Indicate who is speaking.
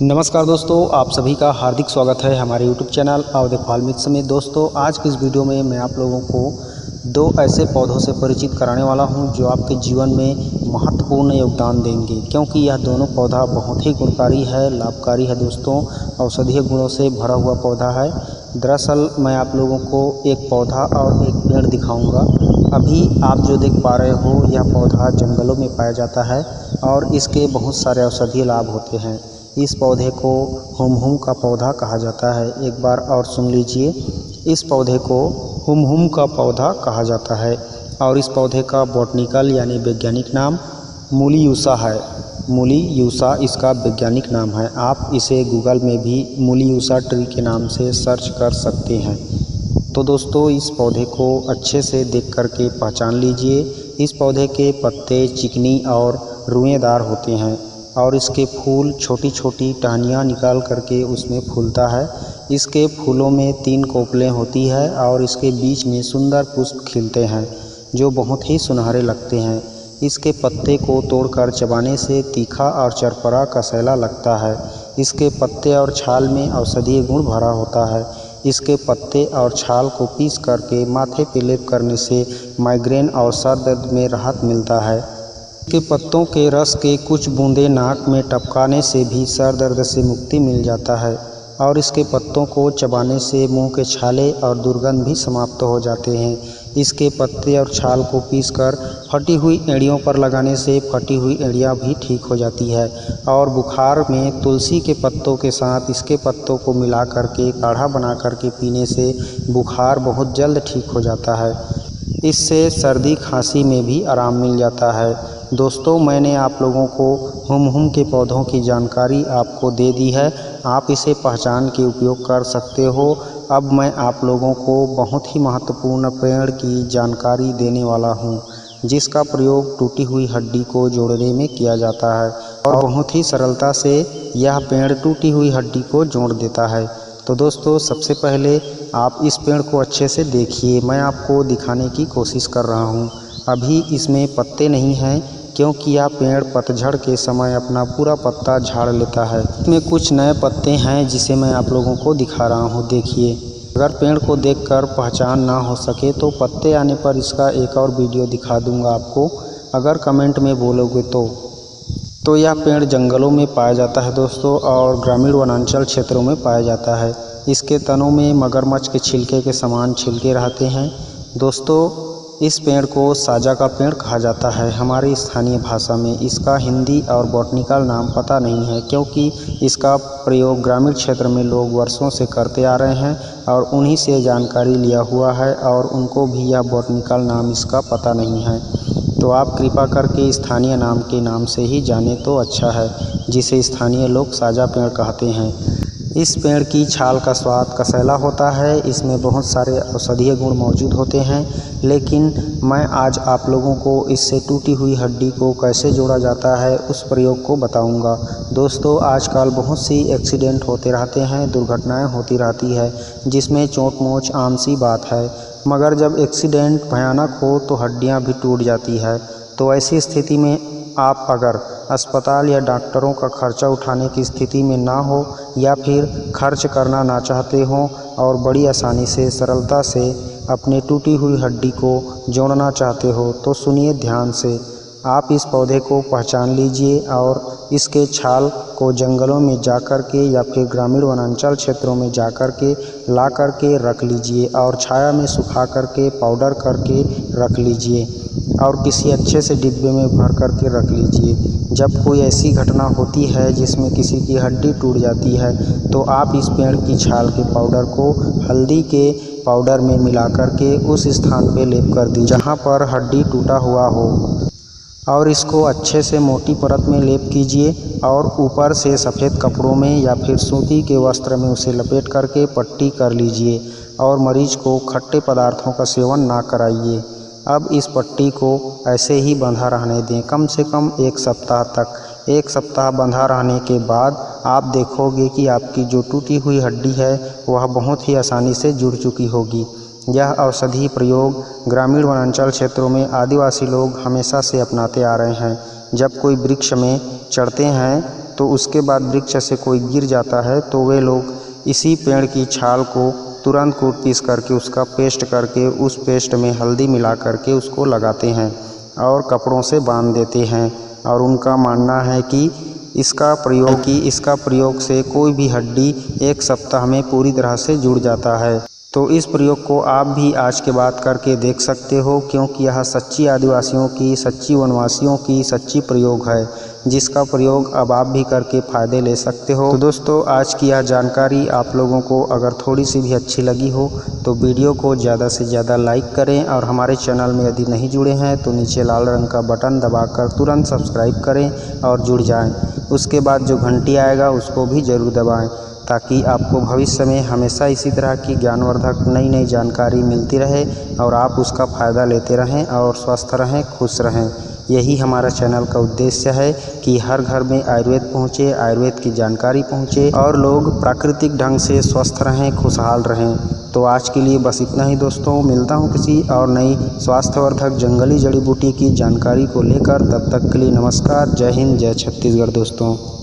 Speaker 1: नमस्कार दोस्तों, आप सभी का हार्दिक स्वागत है हमारे YouTube चैनल अवधेख वाल्मीकि में। दोस्तों, आज की इस वीडियो में मैं आप लोगों को दो ऐसे पौधों से परिचित कराने वाला हूं जो आपके जीवन में महत्वपूर्ण योगदान देंगे, क्योंकि यह दोनों पौधा बहुत ही गुणकारी है, लाभकारी है। दोस्तों, औषधीय गुणों से भरा हुआ पौधा है। दरअसल मैं आप लोगों को एक पौधा और एक पेड़ दिखाऊँगा। अभी आप जो देख पा रहे हो, यह पौधा जंगलों में पाया जाता है और इसके बहुत सारे औषधीय लाभ होते हैं। इस पौधे को हुमहुम का पौधा कहा जाता है। एक बार और सुन लीजिए, इस पौधे को हुमहुम का पौधा कहा जाता है और इस पौधे का बॉटनिकल यानी वैज्ञानिक नाम मूलियूसा है। मूलियूसा इसका वैज्ञानिक नाम है। आप इसे गूगल में भी मूलियूसा ट्री के नाम से सर्च कर सकते हैं। तो दोस्तों, इस पौधे को अच्छे से देख कर के पहचान लीजिए। इस पौधे के पत्ते चिकनी और रुएदार होते हैं और इसके फूल छोटी छोटी टहनियाँ निकाल करके उसमें फूलता है। इसके फूलों में 3 कोपलें होती है और इसके बीच में सुंदर पुष्प खिलते हैं जो बहुत ही सुनहरे लगते हैं। इसके पत्ते को तोड़कर चबाने से तीखा और चरपरा कसैला लगता है। इसके पत्ते और छाल में औषधीय गुण भरा होता है। इसके पत्ते और छाल को पीस करके माथे पे लेप करने से माइग्रेन और सर दर्द में राहत मिलता है। के पत्तों के रस के कुछ बूंदें नाक में टपकाने से भी सर दर्द से मुक्ति मिल जाता है और इसके पत्तों को चबाने से मुंह के छाले और दुर्गंध भी समाप्त हो जाते हैं। इसके पत्ते और छाल को पीसकर फटी हुई एड़ियों पर लगाने से फटी हुई एड़ियाँ भी ठीक हो जाती है और बुखार में तुलसी के पत्तों के साथ इसके पत्तों को मिला करके काढ़ा बना करके पीने से बुखार बहुत जल्द ठीक हो जाता है। इससे सर्दी खांसी में भी आराम मिल जाता है। दोस्तों, मैंने आप लोगों को हुमहुम के पौधों की जानकारी आपको दे दी है। आप इसे पहचान के उपयोग कर सकते हो। अब मैं आप लोगों को बहुत ही महत्वपूर्ण पेड़ की जानकारी देने वाला हूं, जिसका प्रयोग टूटी हुई हड्डी को जोड़ने में किया जाता है और बहुत ही सरलता से यह पेड़ टूटी हुई हड्डी को जोड़ देता है। तो दोस्तों, सबसे पहले आप इस पेड़ को अच्छे से देखिए। मैं आपको दिखाने की कोशिश कर रहा हूँ। अभी इसमें पत्ते नहीं हैं क्योंकि यह पेड़ पतझड़ के समय अपना पूरा पत्ता झाड़ लेता है। इसमें कुछ नए पत्ते हैं जिसे मैं आप लोगों को दिखा रहा हूँ। देखिए, अगर पेड़ को देखकर पहचान ना हो सके तो पत्ते आने पर इसका एक और वीडियो दिखा दूँगा आपको, अगर कमेंट में बोलोगे तो यह पेड़ जंगलों में पाया जाता है दोस्तों, और ग्रामीण वनांचल क्षेत्रों में पाया जाता है। इसके तनों में मगरमच्छ के छिलके के समान छिलके रहते हैं। दोस्तों, इस पेड़ को साजा का पेड़ कहा जाता है हमारी स्थानीय भाषा में। इसका हिंदी और बॉटनिकल नाम पता नहीं है, क्योंकि इसका प्रयोग ग्रामीण क्षेत्र में लोग वर्षों से करते आ रहे हैं और उन्हीं से जानकारी लिया हुआ है और उनको भी यह बॉटनिकल नाम इसका पता नहीं है। तो आप कृपा करके स्थानीय नाम के नाम से ही जाने तो अच्छा है, जिसे स्थानीय लोग साजा पेड़ कहते हैं। इस पेड़ की छाल का स्वाद कसैला होता है। इसमें बहुत सारे औषधीय गुण मौजूद होते हैं, लेकिन मैं आज आप लोगों को इससे टूटी हुई हड्डी को कैसे जोड़ा जाता है उस प्रयोग को बताऊंगा। दोस्तों, आजकल बहुत सी एक्सीडेंट होते रहते हैं, दुर्घटनाएं होती रहती है, जिसमें चोट मोच आम सी बात है। मगर जब एक्सीडेंट भयानक हो तो हड्डियां भी टूट जाती है। तो ऐसी स्थिति में आप अगर अस्पताल या डॉक्टरों का खर्चा उठाने की स्थिति में ना हो या फिर खर्च करना ना चाहते हो और बड़ी आसानी से सरलता से अपने टूटी हुई हड्डी को जोड़ना चाहते हो, तो सुनिए ध्यान से। आप इस पौधे को पहचान लीजिए और इसके छाल को जंगलों में जाकर के या फिर ग्रामीण वनांचल क्षेत्रों में जाकर के ला करके रख लीजिए और छाया में सुखा करके पाउडर करके रख लीजिए और किसी अच्छे से डिब्बे में भर करके रख लीजिए। जब कोई ऐसी घटना होती है जिसमें किसी की हड्डी टूट जाती है, तो आप इस पेड़ की छाल के पाउडर को हल्दी के पाउडर में मिला करके उस स्थान पे लेप कर दी जहाँ पर हड्डी टूटा हुआ हो, और इसको अच्छे से मोटी परत में लेप कीजिए और ऊपर से सफ़ेद कपड़ों में या फिर सूती के वस्त्र में उसे लपेट करके पट्टी कर लीजिए और मरीज को खट्टे पदार्थों का सेवन ना कराइए। अब इस पट्टी को ऐसे ही बंधा रहने दें कम से कम 1 सप्ताह तक। 1 सप्ताह बंधा रहने के बाद आप देखोगे कि आपकी जो टूटी हुई हड्डी है वह बहुत ही आसानी से जुड़ चुकी होगी। यह औषधि प्रयोग ग्रामीण वनांचल क्षेत्रों में आदिवासी लोग हमेशा से अपनाते आ रहे हैं। जब कोई वृक्ष में चढ़ते हैं तो उसके बाद वृक्ष से कोई गिर जाता है तो वे लोग इसी पेड़ की छाल को तुरंत कूट पीस करके उसका पेस्ट करके उस पेस्ट में हल्दी मिला करके उसको लगाते हैं और कपड़ों से बांध देते हैं। और उनका मानना है कि इसका प्रयोग से कोई भी हड्डी 1 सप्ताह में पूरी तरह से जुड़ जाता है। तो इस प्रयोग को आप भी आज के बाद करके देख सकते हो, क्योंकि यह सच्ची आदिवासियों की, सच्ची वनवासियों की सच्ची प्रयोग है, जिसका प्रयोग अब आप भी करके फ़ायदे ले सकते हो। तो दोस्तों, आज की यह जानकारी आप लोगों को अगर थोड़ी सी भी अच्छी लगी हो तो वीडियो को ज़्यादा से ज़्यादा लाइक करें और हमारे चैनल में यदि नहीं जुड़े हैं तो नीचे लाल रंग का बटन दबाकर तुरंत सब्सक्राइब करें और जुड़ जाएं। उसके बाद जो घंटी आएगा उसको भी ज़रूर दबाएं, ताकि आपको भविष्य में हमेशा इसी तरह की ज्ञानवर्धक नई जानकारी मिलती रहे और आप उसका फ़ायदा लेते रहें और स्वस्थ रहें, खुश रहें। यही हमारा चैनल का उद्देश्य है कि हर घर में आयुर्वेद पहुँचे, आयुर्वेद की जानकारी पहुँचे और लोग प्राकृतिक ढंग से स्वस्थ रहें, खुशहाल रहें। तो आज के लिए बस इतना ही दोस्तों, मिलता हूँ किसी और नई स्वास्थ्यवर्धक जंगली जड़ी बूटी की जानकारी को लेकर। तब तक के लिए नमस्कार, जय हिंद, जय छत्तीसगढ़ दोस्तों।